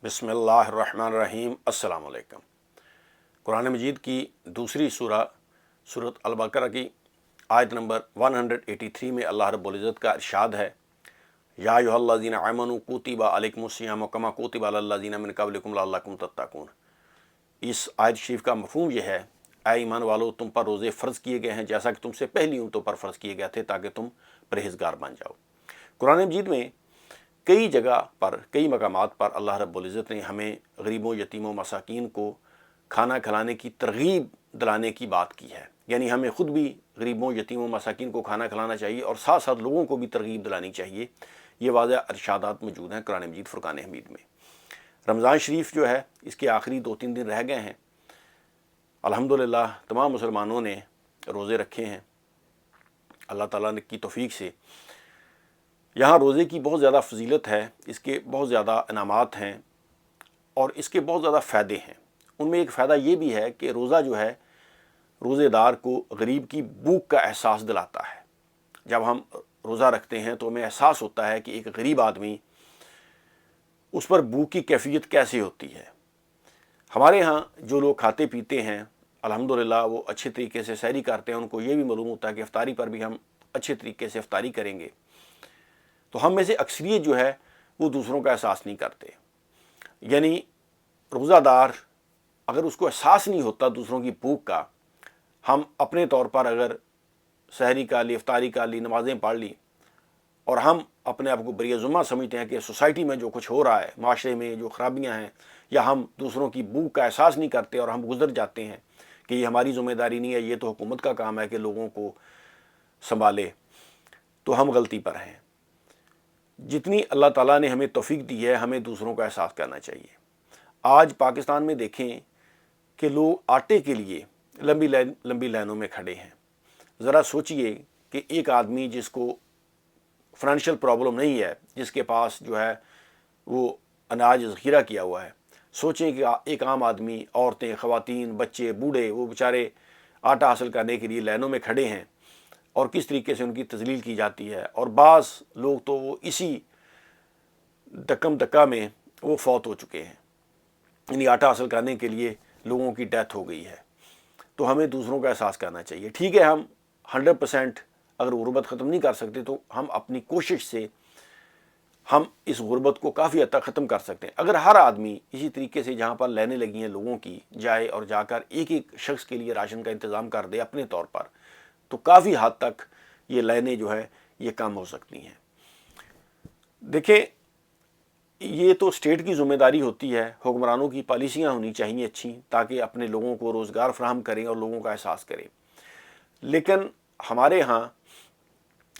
बिस्मिल्लाहिर्रहमानिर्रहीम। अस्सलाम वालेकुम। कुरान मजीद की दूसरी सूरत अल-बकरा की आयत नंबर 183 में अल्लाह रब्बुल इज़्ज़त का इरशाद है, या अय्युहल्लज़ीना आमनू कुतिबा अलैकुमुस्सियामु कमा कुतिबा अलल्लज़ीना मिन क़ब्लिकुम लअल्लकुम तत्तक़ून। इस आयत शरीफ का मफ़हूम यह है, ऐ ईमान वालो, तुम पर रोज़े फ़र्ज़ किए गए हैं जैसा कि तुमसे पहली उम्मतों पर फ़र्ज़ किए गए थे ताकि तुम परहेज़गार बन जाओ। कुरान मजीद में कई जगह पर, कई मकामात पर अल्लाह रब्बुल इज़्ज़त ने हमें गरीबों, यतीमों, मसाकीन को खाना खिलाने की तरगीब दिलाने की बात की है। यानी हमें ख़ुद भी गरीबों, यतीमों, मसाकीन को खाना खिलाना चाहिए और साथ साथ लोगों को भी तरगीब दिलानी चाहिए। ये वाज़ह इरशादात मौजूद हैं कुरान मजीद फ़ुरक़ान हमीद में। रमज़ान शरीफ जो है, इसके आखिरी 2-3 दिन रह गए हैं। अल्हम्दुलिल्लाह तमाम मुसलमानों ने रोज़े रखे हैं अल्लाह ताला की तौफ़ीक से। यहाँ रोज़े की बहुत ज़्यादा फजीलत है, इसके बहुत ज़्यादा इनामात हैं और इसके बहुत ज़्यादा फ़ायदे हैं। उनमें एक फ़ायदा ये भी है कि रोज़ा जो है, रोज़ेदार को गरीब की भूख का एहसास दिलाता है। जब हम रोज़ा रखते हैं तो हमें एहसास होता है कि एक गरीब आदमी, उस पर भूख की कैफियत कैसे होती है। हमारे यहाँ जो लोग खाते पीते हैं, अल्हम्दुलिल्लाह वो अच्छे तरीके से सहरी करते हैं, उनको ये भी मालूम होता है कि इफ्तारी पर भी हम अच्छे तरीके से इफ्तारी करेंगे। तो हम में से अक्सरियत जो है वो दूसरों का एहसास नहीं करते। यानी रोज़ादार अगर उसको एहसास नहीं होता दूसरों की भूख का, हम अपने तौर पर अगर सहरी कर ली, इफ्तारी कर ली, नमाज़ें पढ़ ली और हम अपने आप को बरिया-ज़ुम्मा समझते हैं कि सोसाइटी में जो कुछ हो रहा है, माशरे में जो ख़राबियाँ हैं, या हम दूसरों की भूख का एहसास नहीं करते और हम गुज़र जाते हैं कि ये हमारी ज़िम्मेदारी नहीं है, ये तो हुकूमत का काम है कि लोगों को संभाले, तो हम गलती पर हैं। जितनी अल्लाह ताला ने हमें तौफ़ीक दी है, हमें दूसरों का एहसास करना चाहिए। आज पाकिस्तान में देखें कि लोग आटे के लिए लंबी लाइनों में खड़े हैं। ज़रा सोचिए कि एक आदमी जिसको फाइनेंशियल प्रॉब्लम नहीं है, जिसके पास जो है वो अनाज ज़ख़ीरा किया हुआ है, सोचें कि एक आम आदमी, औरतें, ख़वातीन, बच्चे, बूढ़े, वो बेचारे आटा हासिल करने के लिए लाइनों में खड़े हैं और किस तरीके से उनकी तज़लील की जाती है। और बाज़ लोग तो वो इसी धक्कम धक्का में वो फौत हो चुके हैं, यानी आटा हासिल करने के लिए लोगों की डेथ हो गई है। तो हमें दूसरों का एहसास करना चाहिए। ठीक है, हम 100% अगर गुर्बत ख़त्म नहीं कर सकते तो हम अपनी कोशिश से हम इस गुर्बत को काफ़ी हद तक ख़त्म कर सकते हैं। अगर हर आदमी इसी तरीके से जहाँ पर लाइनें लगी हैं लोगों की, जाए और जाकर एक एक शख्स के लिए राशन का इंतज़ाम कर दे अपने तौर पर, तो काफ़ी हद तक ये लाइनें जो है ये कम हो सकती हैं। देखें, ये तो स्टेट की ज़िम्मेदारी होती है, हुक्मरानों की पॉलिसियाँ होनी चाहिए अच्छी, ताकि अपने लोगों को रोज़गार फराहम करें और लोगों का एहसास करें। लेकिन हमारे यहाँ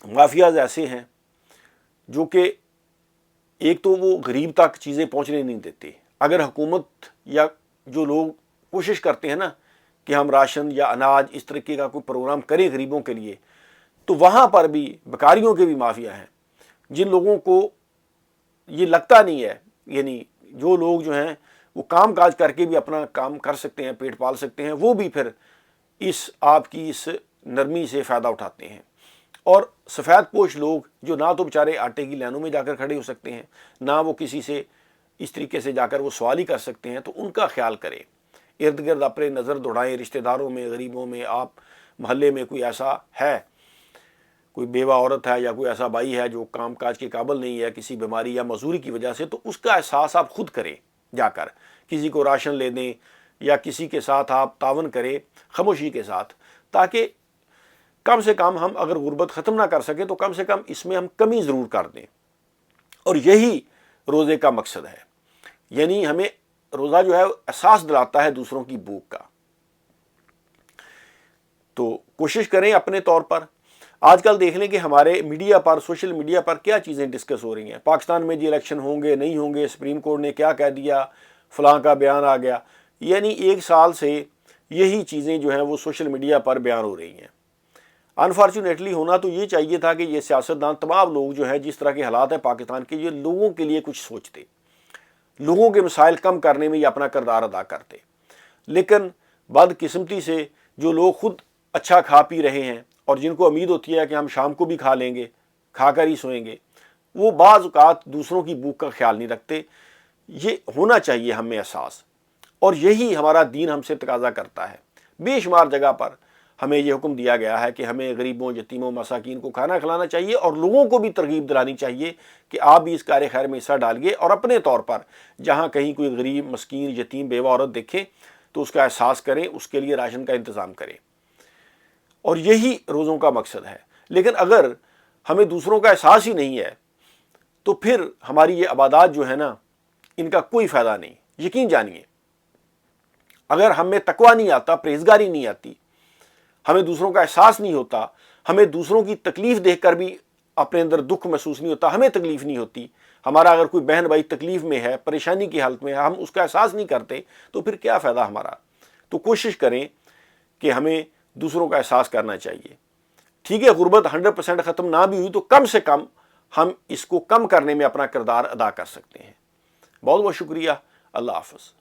माफियाज़ ऐसे हैं जो कि एक तो वो गरीब तक चीज़ें पहुँचने नहीं देते। अगर हुकूमत या जो लोग कोशिश करते हैं ना कि हम राशन या अनाज इस तरीके का कोई प्रोग्राम करें गरीबों के लिए, तो वहाँ पर भी बेकारियों के भी माफिया हैं, जिन लोगों को ये लगता नहीं है, यानी जो लोग जो हैं वो काम काज करके भी अपना काम कर सकते हैं, पेट पाल सकते हैं, वो भी फिर इस आपकी इस नरमी से फ़ायदा उठाते हैं। और सफ़ेद पोश लोग जो ना तो बेचारे आटे की लाइनों में जाकर खड़े हो सकते हैं, ना वो किसी से इस तरीके से जाकर वो सवाल ही कर सकते हैं, तो उनका ख्याल करें। इर्द गिर्द अपने नज़र दौड़ाएँ, रिश्तेदारों में, गरीबों में, आप महल्ले में कोई ऐसा है, कोई बेवा औरत है या कोई ऐसा भाई है जो काम काज के काबिल नहीं है किसी बीमारी या मजदूरी की वजह से, तो उसका एहसास आप खुद करें। जाकर किसी को राशन ले दें या किसी के साथ आप तावन करें खामोशी के साथ, ताकि कम से कम हम अगर गुर्बत ख़त्म ना कर सके तो कम से कम इसमें हम कमी ज़रूर कर दें। और यही रोज़े का मकसद है। यानी हमें रोज़ा जो है एहसास दिलाता है दूसरों की भूख का। तो कोशिश करें अपने तौर पर। आजकल देख लें कि हमारे मीडिया पर, सोशल मीडिया पर क्या चीज़ें डिस्कस हो रही हैं। पाकिस्तान में जी इलेक्शन होंगे नहीं होंगे, सुप्रीम कोर्ट ने क्या कह दिया, फ़लाँ का बयान आ गया। यानी 1 साल से यही चीज़ें जो हैं वो सोशल मीडिया पर बयान हो रही हैं। अनफॉर्चुनेटली होना तो ये चाहिए था कि ये सियासतदान, तमाम लोग जो है, जिस तरह के हालात हैं पाकिस्तान के, ये लोगों के लिए कुछ सोचते, लोगों के मसाइल कम करने में ये अपना किरदार अदा करते। लेकिन बदकिस्मती से जो लोग खुद अच्छा खा पी रहे हैं और जिनको उम्मीद होती है कि हम शाम को भी खा लेंगे, खाकर ही सोएंगे, वो बाज़ औक़ात दूसरों की भूख का ख्याल नहीं रखते। یہ ہونا چاہیے ہم میں احساس، اور یہی ہمارا دین ہم سے تقاضا کرتا ہے۔ بے شمار جگہ پر ہمیں یہ حکم دیا گیا ہے کہ ہمیں غریبوں، یتیموں، مساکین کو کھانا کھلانا چاہیے، اور لوگوں کو بھی ترغیب دلانی چاہیے کہ آپ بھی اس کار خیر میں حصہ ڈالیے، اور اپنے طور پر جہاں کہیں کوئی غریب، مسکین، یتیم، بیوہ عورت دیکھیں تو اس کا احساس کریں، اس کے لیے راشن کا انتظام کریں، اور یہی روزوں کا مقصد ہے۔ لیکن اگر ہمیں دوسروں کا احساس ہی نہیں ہے تو پھر ہماری یہ عبادات جو ہے نا، ان کا کوئی فائدہ نہیں۔ یقین جانیے، اگر ہم میں تقویٰ نہیں آتا، پرہیزگاری نہیں آتی، ہمیں دوسروں کا احساس نہیں ہوتا، ہمیں دوسروں کی تکلیف دیکھ کر بھی اپنے اندر دکھ محسوس نہیں ہوتا، ہمیں تکلیف نہیں ہوتی، ہمارا اگر کوئی بہن بھائی تکلیف میں ہے، پریشانی کی حالت میں ہے، ہم اس کا احساس نہیں کرتے، تو پھر کیا فائدہ ہمارا؟ تو کوشش کریں کہ ہمیں دوسروں کا احساس کرنا چاہیے۔ ٹھیک ہے، غربت 100% ختم نہ بھی ہوئی تو کم سے کم ہم اس کو کم کرنے میں اپنا کردار ادا کر سکتے ہیں۔ بہت بہت شکریہ۔ اللہ حافظ۔